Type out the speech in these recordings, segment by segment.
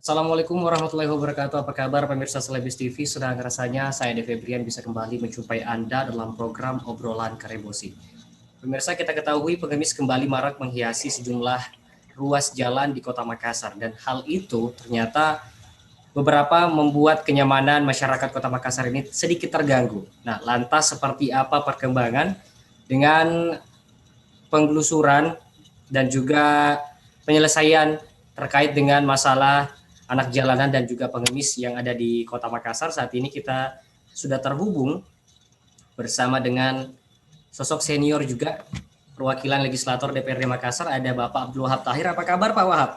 Assalamualaikum warahmatullahi wabarakatuh. Apa kabar pemirsa Selebis TV? Sudah rasanya saya De Febrian bisa kembali menjumpai Anda dalam program obrolan Karebosi. Pemirsa, kita ketahui pengemis kembali marak menghiasi sejumlah ruas jalan di Kota Makassar, dan hal itu ternyata beberapa membuat kenyamanan masyarakat Kota Makassar ini sedikit terganggu. Nah, lantas seperti apa perkembangan dengan penggelusuran dan juga penyelesaian terkait dengan masalah anak jalanan dan juga pengemis yang ada di Kota Makassar? Saat ini kita sudah terhubung bersama dengan sosok senior juga perwakilan legislator DPRD Makassar, ada Bapak Abdul Wahab Tahir. Apa kabar Pak Wahab?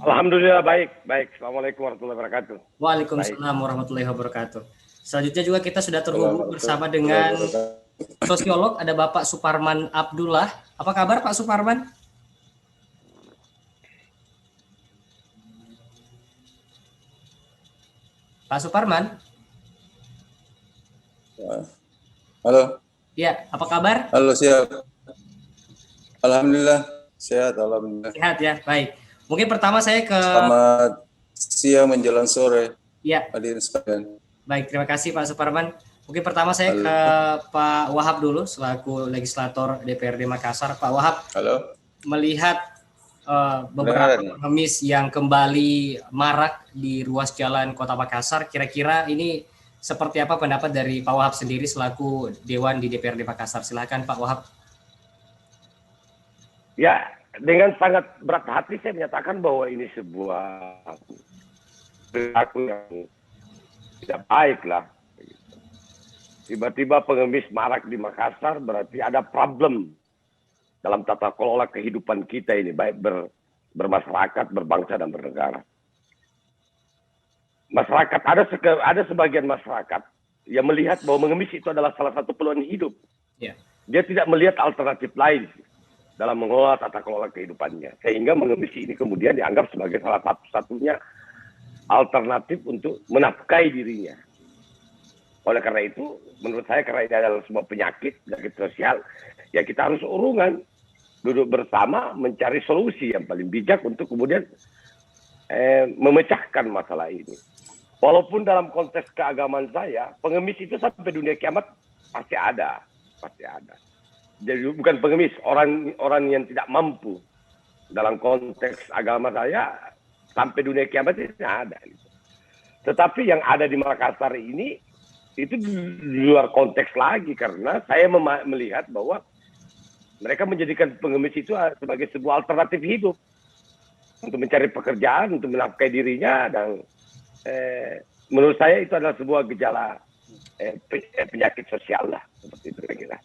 Alhamdulillah baik. Assalamualaikum warahmatullahi wabarakatuh. Waalaikumsalam warahmatullahi wabarakatuh. Selanjutnya juga kita sudah terhubung bersama dengan sosiolog, ada Bapak Suparman Abdullah. Apa kabar Pak Suparman? Pak Suparman? Halo. Ya, apa kabar? Halo, siap. Alhamdulillah, sehat, alhamdulillah. Sehat ya, baik. Mungkin pertama saya ke... Selamat siang menjelang sore. Ya. Hadirin sekalian. Baik, terima kasih Pak Suparman. Mungkin pertama saya ke Pak Wahab dulu, selaku legislator DPRD Makassar. Pak Wahab, halo. Melihat beberapa pengemis yang kembali marak di ruas jalan Kota Makassar, kira-kira ini seperti apa pendapat dari Pak Wahab sendiri selaku Dewan di DPRD Makassar? Silakan Pak Wahab. Ya, dengan sangat berat hati saya menyatakan bahwa ini sebuah perilaku yang tidak baik lah. Tiba-tiba pengemis marak di Makassar berarti ada problem dalam tata kelola kehidupan kita ini, baik bermasyarakat, berbangsa, dan bernegara. Masyarakat, ada sebagian masyarakat yang melihat bahwa mengemis itu adalah salah satu peluang hidup. Yeah. Dia tidak melihat alternatif lain dalam mengelola tata kelola kehidupannya. Sehingga mengemis ini kemudian dianggap sebagai salah satu-satunya alternatif untuk menafkahi dirinya. Oleh karena itu, menurut saya karena ini adalah sebuah penyakit sosial, ya kita harus urungan, duduk bersama, mencari solusi yang paling bijak untuk kemudian memecahkan masalah ini. Walaupun dalam konteks keagamaan saya, pengemis itu sampai dunia kiamat pasti ada. Jadi bukan pengemis, orang yang tidak mampu. Dalam konteks agama saya, sampai dunia kiamat itu ada. Tetapi yang ada di Makassar ini, itu di luar konteks lagi, karena saya melihat bahwa mereka menjadikan pengemis itu sebagai sebuah alternatif hidup untuk mencari pekerjaan, untuk menafkahi dirinya, dan menurut saya itu adalah sebuah gejala penyakit sosial lah, seperti itu kira-kira.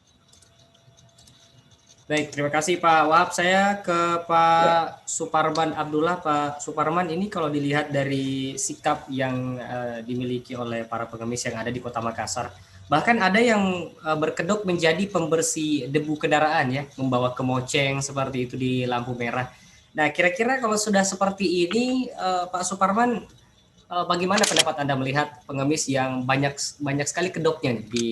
Baik, terima kasih Pak Wahab. Saya ke Pak Suparman Abdullah. Pak Suparman, ini kalau dilihat dari sikap yang dimiliki oleh para pengemis yang ada di Kota Makassar, bahkan ada yang berkedok menjadi pembersih debu kendaraan ya, membawa kemoceng seperti itu di lampu merah. Nah, kira-kira kalau sudah seperti ini, Pak Suparman, bagaimana pendapat Anda melihat pengemis yang banyak sekali kedoknya nih di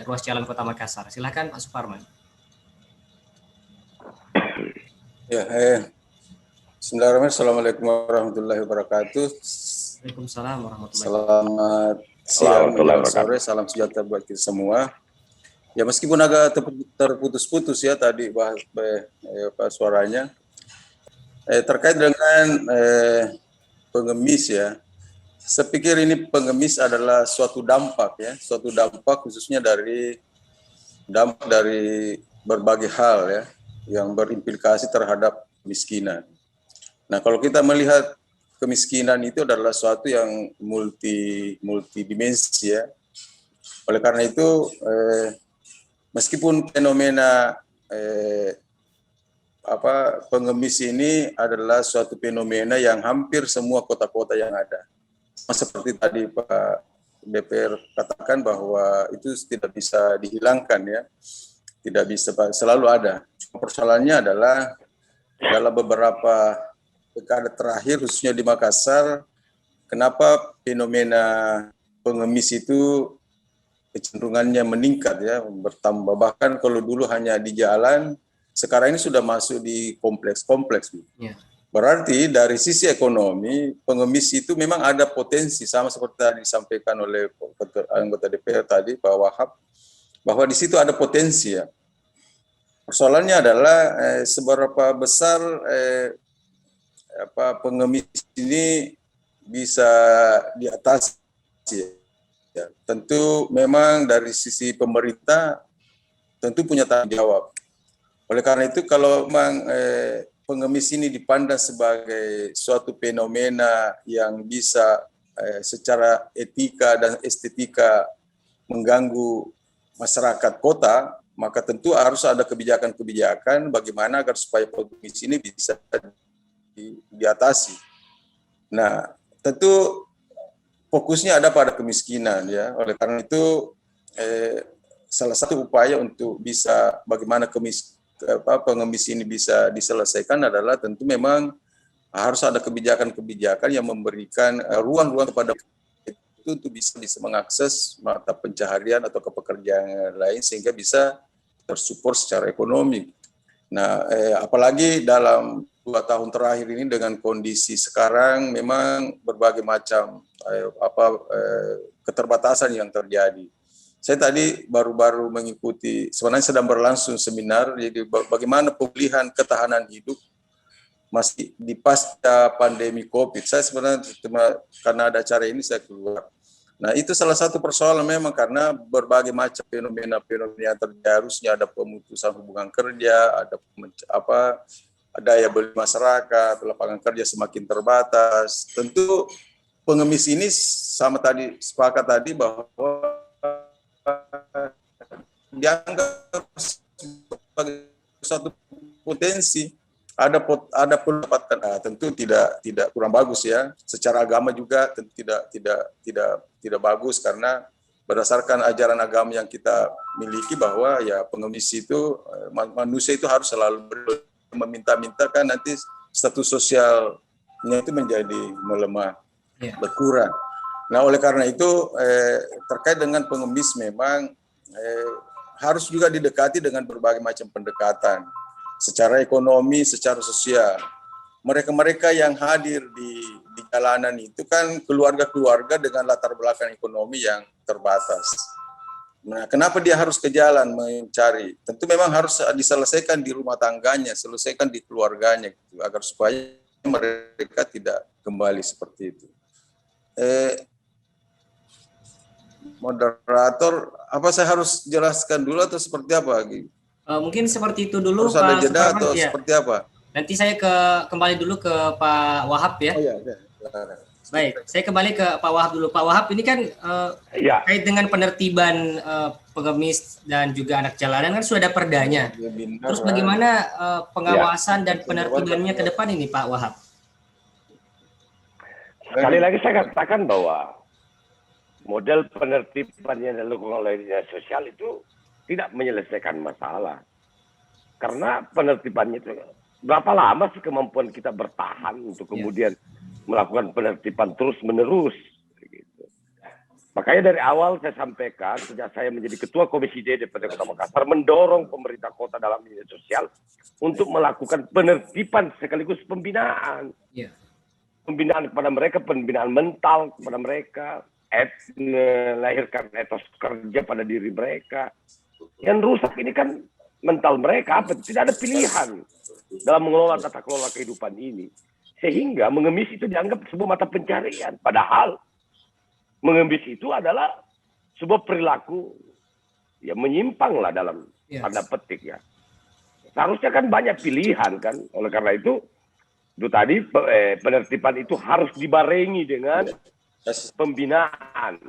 ruas jalan Kota Makassar? Silakan Pak Suparman. Ya, Bismillahirrahmanirrahim. Assalamualaikum warahmatullahi wabarakatuh. Waalaikumsalam warahmatullahi wabarakatuh. Selamat siang, sore, salam sejahtera buat kita semua. Ya, meskipun agak terputus-putus ya tadi suaranya, terkait dengan pengemis ya, saya pikir ini pengemis adalah suatu dampak khususnya dari berbagai hal ya, yang berimplikasi terhadap kemiskinan. Nah, kalau kita melihat kemiskinan itu adalah suatu yang multidimensi ya. Oleh karena itu, meskipun fenomena pengemis ini adalah suatu fenomena yang hampir semua kota-kota yang ada. Seperti tadi Pak DPR katakan bahwa itu tidak bisa dihilangkan ya. Tidak bisa, selalu ada. Persoalannya adalah dalam beberapa dekade terakhir, khususnya di Makassar, kenapa fenomena pengemis itu kecenderungannya meningkat ya, bertambah. Bahkan kalau dulu hanya di jalan, sekarang ini sudah masuk di kompleks-kompleks. Ya. Berarti dari sisi ekonomi, pengemis itu memang ada potensi, sama seperti tadi disampaikan oleh anggota DPR tadi, Pak Wahab, bahwa di situ ada potensi ya. Persoalannya adalah seberapa besar pengemis ini bisa diatasi. Ya. Tentu memang dari sisi pemerintah tentu punya tanggung jawab. Oleh karena itu kalau memang pengemis ini dipandang sebagai suatu fenomena yang bisa secara etika dan estetika mengganggu masyarakat kota, maka tentu harus ada kebijakan-kebijakan bagaimana agar supaya pengemis ini bisa diatasi. Nah, tentu fokusnya ada pada kemiskinan ya. Oleh karena itu salah satu upaya untuk bisa bagaimana pengemis ini bisa diselesaikan adalah tentu memang harus ada kebijakan-kebijakan yang memberikan ruang-ruang kepada itu untuk bisa mengakses mata pencaharian atau pekerjaan lain sehingga bisa tersupport secara ekonomi. Nah, apalagi dalam 2 tahun terakhir ini dengan kondisi sekarang memang berbagai macam keterbatasan yang terjadi. Saya tadi baru-baru mengikuti, sebenarnya sedang berlangsung seminar, jadi bagaimana pemulihan ketahanan hidup masih di pasca pandemi COVID. Saya sebenarnya cuma karena ada acara ini saya keluar. Nah itu salah satu persoalan memang karena berbagai macam fenomena-fenomena yang terjadi, harusnya ada pemutusan hubungan kerja, ada daya beli masyarakat, lapangan kerja semakin terbatas. Tentu pengemis ini sama tadi sepakat tadi bahwa dianggap sebagai suatu potensi, ada pendapatan, tentu tidak kurang bagus ya. Secara agama juga tentu tidak bagus karena berdasarkan ajaran agama yang kita miliki bahwa ya pengemis itu manusia itu harus selalu meminta-minta, kan nanti status sosialnya itu menjadi melemah, berkurang. Nah oleh karena itu terkait dengan pengemis memang harus juga didekati dengan berbagai macam pendekatan secara ekonomi, secara sosial. Mereka-mereka yang hadir di jalanan itu kan keluarga-keluarga dengan latar belakang ekonomi yang terbatas. Nah, kenapa dia harus ke jalan mencari? Tentu memang harus diselesaikan di rumah tangganya, selesaikan di keluarganya, gitu, agar supaya mereka tidak kembali seperti itu. Moderator, apa saya harus jelaskan dulu atau seperti apa? Mungkin seperti itu dulu, harus Pak ada jeda Suparman, atau ya. Seperti apa? Nanti saya kembali dulu ke Pak Wahab ya. Oh iya. Baik, saya kembali ke Pak Wahab dulu. Pak Wahab, ini kan terkait dengan penertiban pengemis dan juga anak jalanan kan sudah ada perdanya. Terus bagaimana pengawasan dan penertibannya ke depan ini, Pak Wahab? Sekali lagi saya katakan bahwa model penertiban yang dilakukan oleh dinas sosial itu tidak menyelesaikan masalah. Karena penertibannya itu berapa lama sih kemampuan kita bertahan untuk kemudian melakukan penertiban terus-menerus. Gitu. Makanya dari awal saya sampaikan, sejak saya menjadi Ketua Komisi D DPRD Kota Makassar, mendorong pemerintah kota dalam dinas sosial untuk melakukan penertiban sekaligus pembinaan. Pembinaan kepada mereka, pembinaan mental kepada mereka, melahirkan etos kerja pada diri mereka. Yang rusak ini kan mental mereka, tidak ada pilihan dalam mengelola tata kelola kehidupan ini. Sehingga mengemis itu dianggap sebuah mata pencarian. Padahal mengemis itu adalah sebuah perilaku ya menyimpang lah dalam tanda petik ya. Seharusnya kan banyak pilihan kan. Oleh karena itu tadi penertiban itu harus dibarengi dengan pembinaan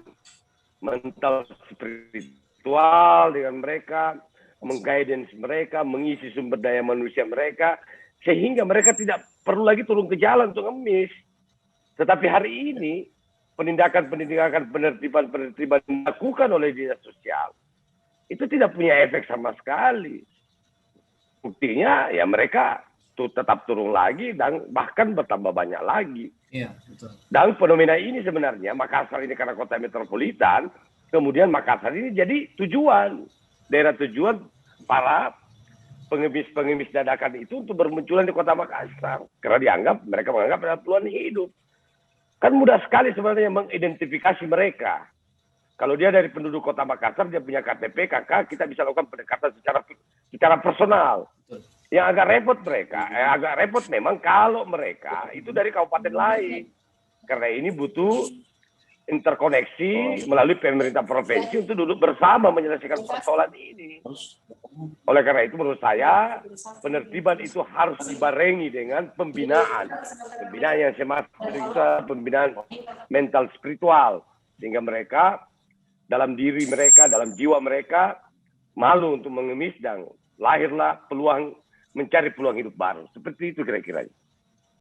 mental spiritual dengan mereka, mengguidance mereka, mengisi sumber daya manusia mereka, sehingga mereka tidak perlu lagi turun ke jalan untuk ngemis. Tetapi hari ini penindakan penertiban dilakukan oleh dinas sosial itu tidak punya efek sama sekali. Buktinya ya mereka tetap turun lagi dan bahkan bertambah banyak lagi. Iya, betul. Dan fenomena ini sebenarnya Makassar ini karena kota metropolitan, kemudian Makassar ini jadi daerah tujuan para pengemis dadakan itu untuk bermunculan di Kota Makassar karena mereka menganggap ada peluang hidup. Kan mudah sekali sebenarnya mengidentifikasi mereka. Kalau dia dari penduduk Kota Makassar, dia punya KTP, KK, kita bisa lakukan pendekatan secara personal. Yang agak repot memang kalau mereka itu dari kabupaten lain. Karena ini butuh interkoneksi melalui pemerintah provinsi untuk duduk bersama menyelesaikan persoalan ini. Oleh karena itu menurut saya penertiban itu harus dibarengi dengan pembinaan yang semacam pembinaan mental spiritual sehingga mereka dalam diri mereka, dalam jiwa mereka malu untuk mengemis dan lahirlah peluang mencari peluang hidup baru. Seperti itu kira-kira.